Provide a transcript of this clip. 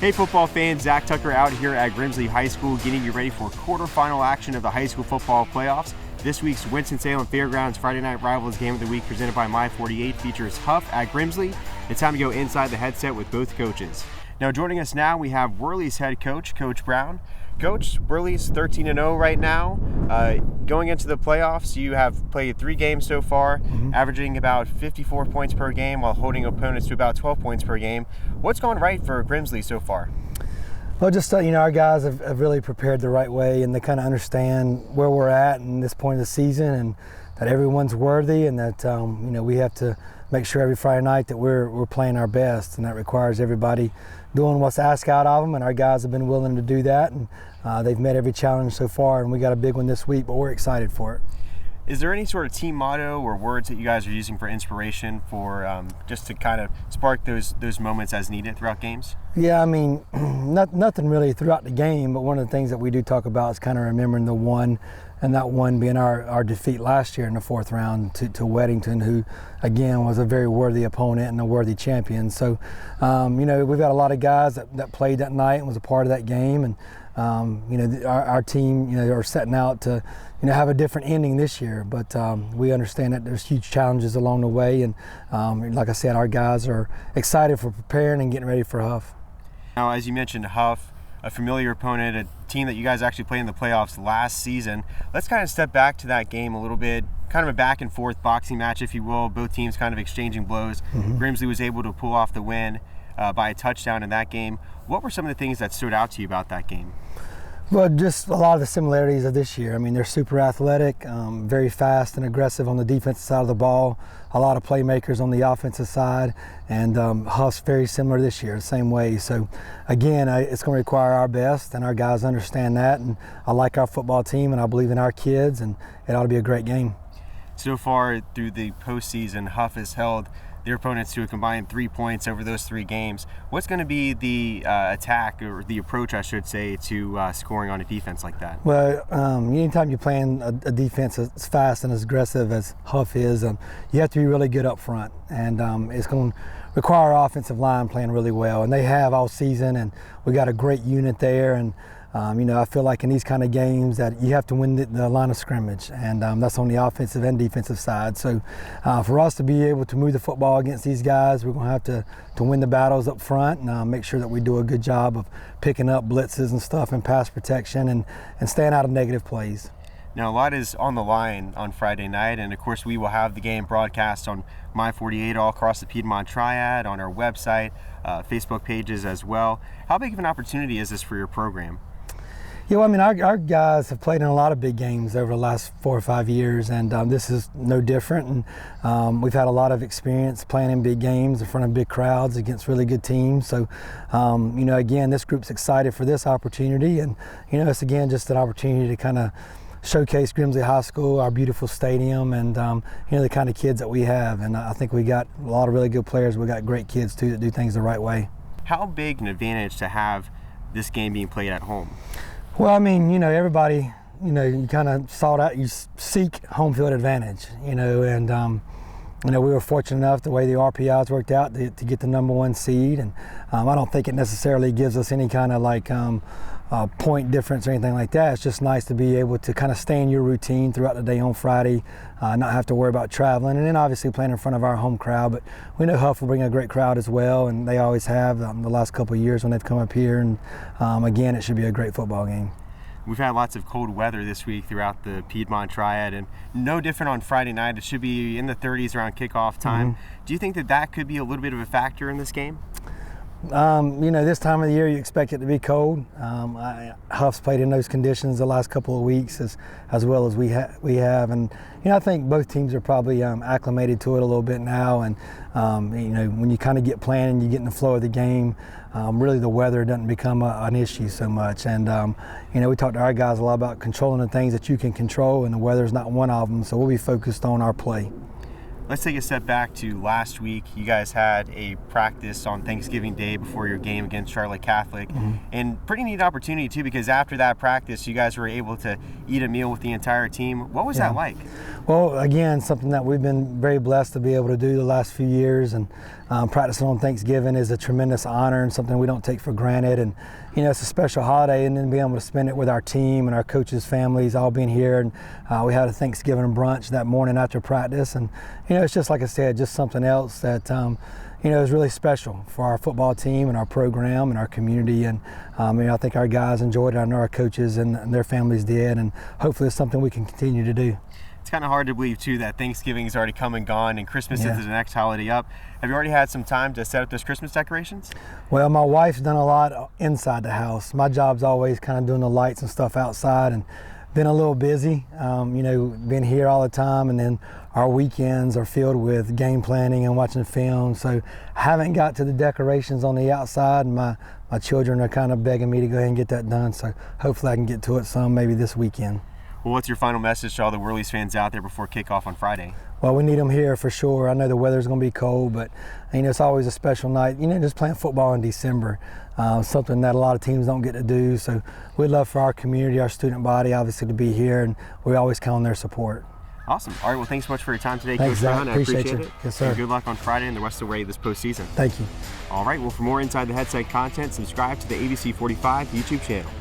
Hey football fans, Zach Tucker out here at Grimsley High School getting you ready for quarterfinal action of the high school football playoffs. This week's Winston-Salem Fairgrounds Friday Night Rivals Game of the Week presented by My 48 features Hough at Grimsley. It's time to go inside the headset with both coaches. Now joining us now we have Whirlies head coach, Coach Brown. Coach, Whirlies 13-0 right now. Going into the playoffs, you have played 3 games so far, averaging about 54 points per game while holding opponents to about 12 points per game. What's gone right for Grimsley so far? Well, just our guys have really prepared the right way, and they kind of understand where we're at in this point of the season, and that everyone's worthy, and that we have to make sure every Friday night that we're playing our best, and that requires everybody doing what's asked out of them, and our guys have been willing to do that, and they've met every challenge so far, and we got a big one this week, but we're excited for it. Is there any sort of team motto or words that you guys are using for inspiration for just to kind of spark those moments as needed throughout games? Yeah, I mean, nothing really throughout the game, but one of the things that we do talk about is kind of remembering the one, and that one being our defeat last year in the 4th round to Weddington, who, again, was a very worthy opponent and a worthy champion. So, we've got a lot of guys that played that night and was a part of that game, and our team, are setting out to, have a different ending this year. But we understand that there's huge challenges along the way, and like I said, our guys are excited for preparing and getting ready for Hough. Now, as you mentioned, Hough, a familiar opponent, a team that you guys actually played in the playoffs last season. Let's kind of step back to that game a little bit, kind of a back and forth boxing match, if you will, both teams kind of exchanging blows. Grimsley was able to pull off the win by a touchdown in that game. What were some of the things that stood out to you about that game? Well, just a lot of the similarities of this year. I mean, they're super athletic, very fast and aggressive on the defensive side of the ball, a lot of playmakers on the offensive side, and Hough's very similar this year, the same way. So, again, it's going to require our best, and our guys understand that, and I like our football team, and I believe in our kids, and it ought to be a great game. So far through the postseason, Hough has held their opponents to a combined 3 points over those 3 games. What's going to be the attack, or the approach, I should say, to scoring on a defense like that? Well, anytime you're playing a defense as fast and as aggressive as Hough is, you have to be really good up front. And it's going to require our offensive line playing really well. And they have all season, and we got a great unit there. And I feel like in these kind of games that you have to win the line of scrimmage, and that's on the offensive and defensive side. So for us to be able to move the football against these guys, we're going to have to win the battles up front and make sure that we do a good job of picking up blitzes and stuff and pass protection and staying out of negative plays. Now, a lot is on the line on Friday night, and of course we will have the game broadcast on My 48 all across the Piedmont Triad, on our website, Facebook pages as well. How big of an opportunity is this for your program? Yeah, well, I mean, our guys have played in a lot of big games over the last 4 or 5 years, and this is no different. And we've had a lot of experience playing in big games in front of big crowds against really good teams. So, again, this group's excited for this opportunity, and it's again just an opportunity to kind of showcase Grimsley High School, our beautiful stadium, and the kind of kids that we have. And I think we got a lot of really good players. We got great kids too that do things the right way. How big an advantage to have this game being played at home? Well, I mean, everybody, you kind of sought out, you seek home field advantage, and, we were fortunate enough the way the RPIs worked out to get the #1 seed. And I don't think it necessarily gives us any kind of point difference or anything like that. It's just nice to be able to kind of stay in your routine throughout the day on Friday, not have to worry about traveling, and then obviously playing in front of our home crowd. But we know Hough will bring a great crowd as well, and they always have the last couple of years when they've come up here. And again, it should be a great football game. We've had lots of cold weather this week throughout the Piedmont Triad, and no different on Friday night. It should be in the 30s around kickoff time. Do you think that could be a little bit of a factor in this game? This time of the year you expect it to be cold. Hough's played in those conditions the last couple of weeks as well as we have, and I think both teams are probably acclimated to it a little bit now. And when you kind of get playing and you get in the flow of the game, really the weather doesn't become an issue so much. And we talked to our guys a lot about controlling the things that you can control, and the weather's not one of them. So we'll be focused on our play. Let's take a step back to last week. You guys had a practice on Thanksgiving Day before your game against Charlotte Catholic. And pretty neat opportunity too, because after that practice, you guys were able to eat a meal with the entire team. What was that like? Well, again, something that we've been very blessed to be able to do the last few years, and practicing on Thanksgiving is a tremendous honor and something we don't take for granted. And you know, it's a special holiday, and then being able to spend it with our team and our coaches' families all being here. And we had a Thanksgiving brunch that morning after practice, and you know, it's just like I said, just something else that you know, is really special for our football team and our program and our community. And you know, I think our guys enjoyed it. I know our coaches and their families did, and hopefully it's something we can continue to do. It's kind of hard to believe too that Thanksgiving is already come and gone, and Christmas is the next holiday up. Have you already had some time to set up those Christmas decorations? Well, my wife's done a lot inside the house. My job's always kind of doing the lights and stuff outside, and been a little busy, you know, been here all the time, and then our weekends are filled with game planning and watching film, so I haven't got to the decorations on the outside, and my children are kind of begging me to go ahead and get that done, so hopefully I can get to it some maybe this weekend. Well, what's your final message to all the Whirlies fans out there before kickoff on Friday? Well, we need them here for sure. I know the weather's going to be cold, but you know, it's always a special night. You know, just playing football in December, something that a lot of teams don't get to do. So we'd love for our community, our student body, obviously, to be here, and we always count on their support. Awesome. All right, well, thanks so much for your time today, Thanks, Coach Brown. Zach. I appreciate you. it. Yes, sir. And good luck on Friday and the rest of the way this postseason. Thank you. All right, well, for more Inside the Headset content, subscribe to the ABC 45 YouTube channel.